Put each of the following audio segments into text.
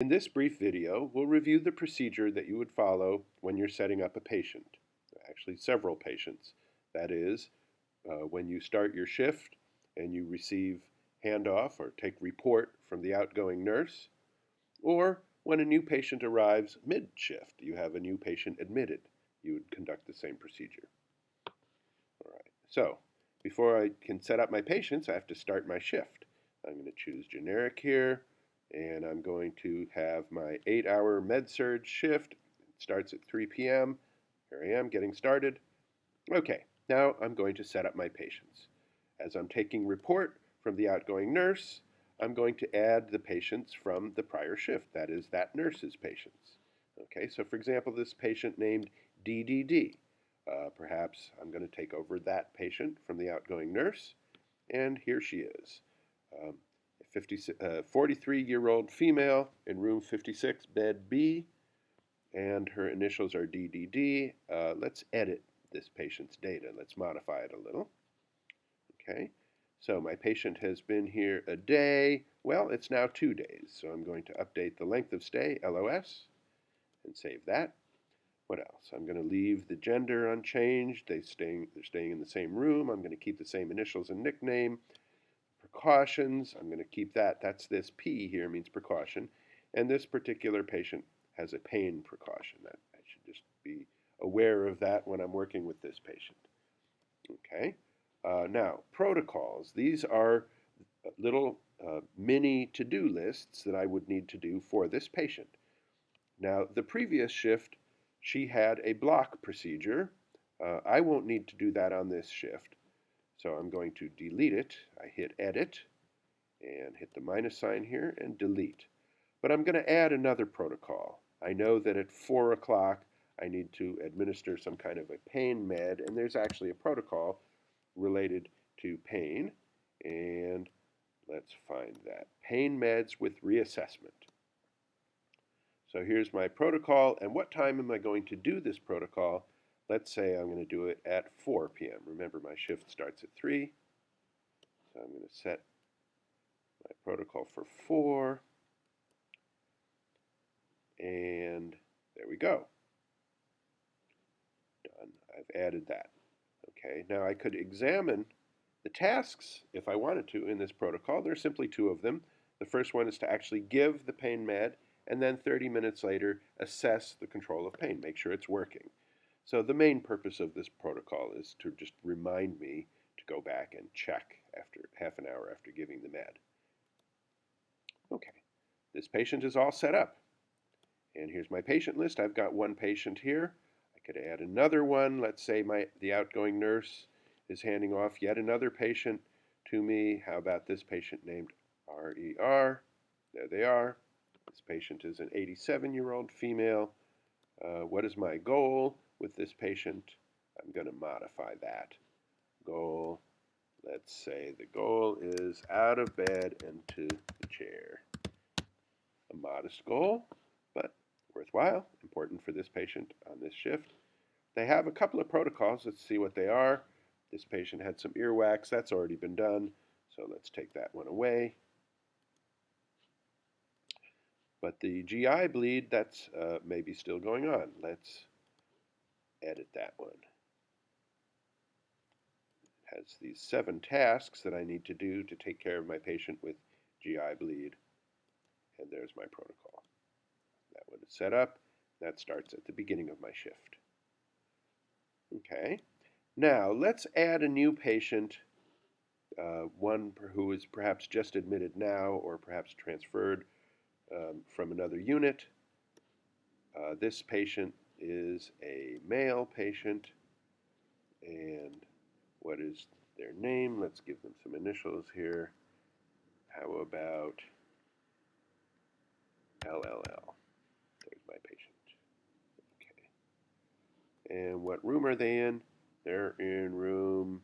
In this brief video, we'll review the procedure that you would follow when you're setting up a patient, actually several patients. That is, when you start your shift and you receive handoff or take report from the outgoing nurse, or when a new patient arrives mid-shift, you have a new patient admitted, you would conduct the same procedure. All right, so before I can set up my patients, I have to start my shift. I'm going to choose generic here, and I'm going to have my 8-hour med-surg shift. It starts at 3 p.m. Here I am getting started. Okay, now I'm going to set up my patients. As I'm taking report from the outgoing nurse, I'm going to add the patients from the prior shift, that is, that nurse's patients. Okay, so for example, this patient named DDD. Perhaps I'm going to take over that patient from the outgoing nurse, and here she is. A 43-year-old female in room 56, bed B, and her initials are DDD. Let's edit this patient's data. Let's modify it a little. Okay, so my patient has been here a day. Well, it's now 2 days, so I'm going to update the length of stay, LOS, and save that. What else? I'm going to leave the gender unchanged. They're staying in the same room. I'm going to keep the same initials and nickname. Precautions, I'm going to keep that. That's this P here means precaution. And this particular patient has a pain precaution. I should just be aware of that when I'm working with this patient. Okay. Now, protocols. These are little mini to-do lists that I would need to do for this patient. Now, the previous shift, she had a block procedure. I won't need to do that on this shift. So I'm going to delete it. I hit edit and hit the minus sign here and delete. But I'm going to add another protocol. I know that at 4 o'clock I need to administer some kind of a pain med, and there's actually a protocol related to pain. And let's find that. Pain meds with reassessment. So here's my protocol, and what time am I going to do this protocol? Let's say I'm going to do it at 4 p.m. Remember, my shift starts at 3. So I'm going to set my protocol for 4. And there we go. Done. I've added that. Okay, now I could examine the tasks if I wanted to in this protocol. There are simply 2 of them. The first one is to actually give the pain med, and then 30 minutes later assess the control of pain, make sure it's working. So the main purpose of this protocol is to just remind me to go back and check after half an hour after giving the med. Okay, this patient is all set up. And here's my patient list. I've got 1 patient here. I could add another one. Let's say the outgoing nurse is handing off yet another patient to me. How about this patient named RER? There they are. This patient is an 87-year-old female. What is my goal with this patient? I'm going to modify that. Goal, let's say the goal is out of bed and to the chair. A modest goal, but worthwhile, important for this patient on this shift. They have a couple of protocols. Let's see what they are. This patient had some earwax. That's already been done, so let's take that one away. But the GI bleed, that's maybe still going on. Let's edit that one. It has these 7 tasks that I need to do to take care of my patient with GI bleed. And there's my protocol. That one is set up. That starts at the beginning of my shift. Okay. Now, let's add a new patient, one who is perhaps just admitted now or perhaps transferred from another unit. This patient is a male patient, and what is their name? Let's give them some initials here. How about LLL? There's my patient. Okay. And what room are they in? They're in room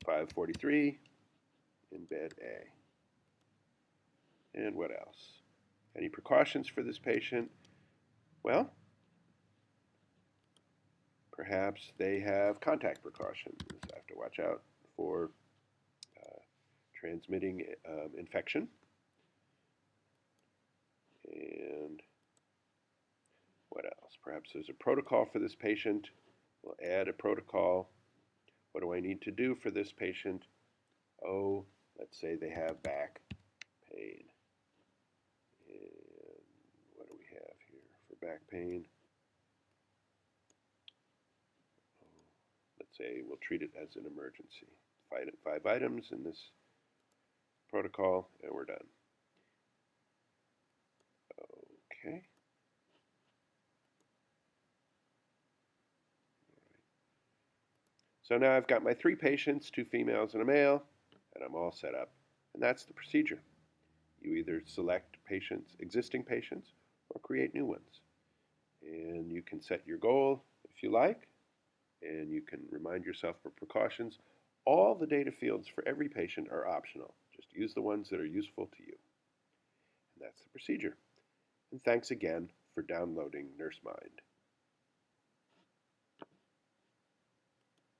543 in bed A. And what else? Any precautions for this patient? Well, perhaps they have contact precautions. I have to watch out for transmitting infection. else? Perhaps there's a protocol for this patient. We'll add a protocol. What do I need to do for this patient? Oh, let's say they have back pain. And what do we have here for back pain? Let's say we'll treat it as an emergency. 5 items in this protocol, and we're done. Okay. So now I've got my 3 patients, 2 females and a male, and I'm all set up. And that's the procedure. You either select existing patients, or create new ones. And you can set your goal if you like, and you can remind yourself of precautions. All the data fields for every patient are optional. Just use the ones that are useful to you. And that's the procedure. And thanks again for downloading NurseMind.